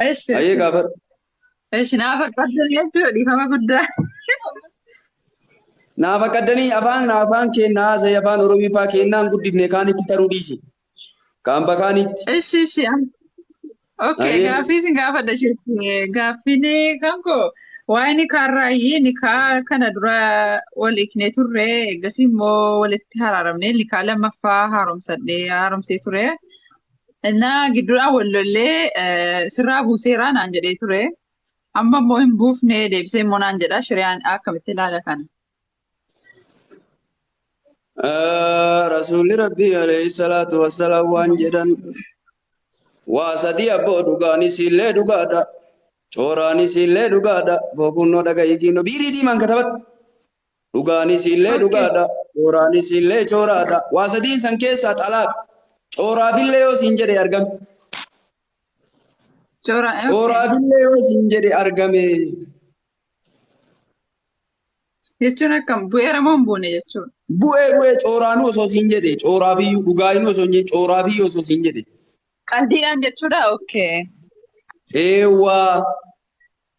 ايش Ayyee gaafadhu. ايش نافق قدر يجري فما قد Naaf akka addanii afaan kennaa haasa'e afaan Oromiifaa kennaan guddifne kaanitti taruu dhiisi. Kaan bakaanitti. ايش اوكي Ayyee. غافي سين غافا دشيت غافي ني كانكو وايني كاراي نكا كان درا ولكني توري غسيمو ولتهرارمني لكا لما فا هارم سدي هارم سي توري انا قدر اول لي سرابو سيران انجدي توري اما مهم بوفني دي بسي مون انجدا شريان اكم تلالا كان Rasuulli Rabbii alayhi salaatu wassalaam waan jedhan waa sadii abboo dhugaanis illee dhugaadha. Cooraanis illee dhugaadha. Boqonnoo dhaga'i giinoo biirii diimaan katabat. Dhugaanis illee اوكي dhugaadha. Cooraanis illee cooraadha. Waa sadiin san keessaa xalaaqa. Cooraafillee yoo siin jedhe argame. جورا اوكي Cooraafillee yoo siin jedhe argame. يجونا كم بويرا مون بوني يجون Bu'ee cooraanuu osoo siin jedhe. Cooraafiyyuu dhugaayinuu osoo hin jedhe. Cooraafiyyuu osoo siin jedhe. قلدي انجد شودا اوكي Eewwaa.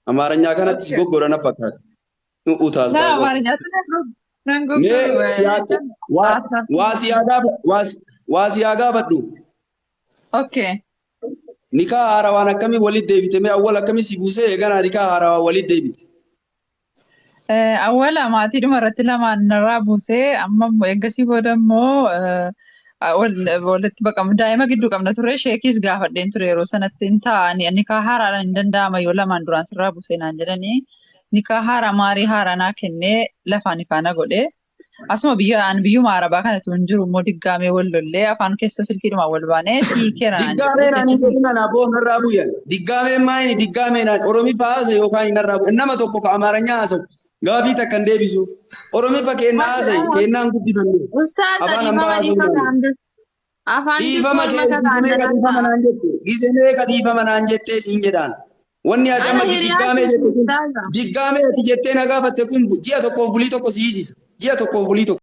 Amaaranya kanatti si اوكي goggorana fakkaata. Nu لا utaaltaa qofa. وارجعت نانجو Mee siyaati waa siyaa gaafadhu. اوكي Nikaa haarawaan akkamii walitti deebite? Mee awwal akkamii si buusee eeganaa nikaa haarawaan walitti deebite? أولا ما أتيري مرة لما نرابوسي أما يقسي بودمو ولت بقى دائما قد قمنا ترى شيكيس قافر دين ترى رو سنة تنتا أني كهارا عندن داما يولا من دران سرابوسي نانجلني نكاهارا ماري هارا ناكني لفاني فانا قولي أسمع بيو ماربا كانت تنجر مودي قامي ولولي أفان كيسا سلكي ما ولباني تي كيرا نانجلي Diggaameen ani تجسني jedhina na boon narraa buyyan. Diggaameen maayini diggaameen Oromii faasa yookaan narraa buyyan. Nama tokko ka Amaaranyaa haasawu gaafii takka hin deebisu. Oromii fa kennaa haasayi kennaan guddifanne. أستاذ Afaan hambaa ديفما haasa'uu ديفما danda'u. عند أفان Dhiifama ديفما kee كذا dhiifamee ka dhiifama naan jettee siin jedhaan. Wanni ati أنا amma diggaamee هرياتي jette kun أستاذة diggaamee ati jettee na gaafatte kun ji'a tokkoof bulii tokko si hiisisa. Ji'a tokkoof bulii tokko.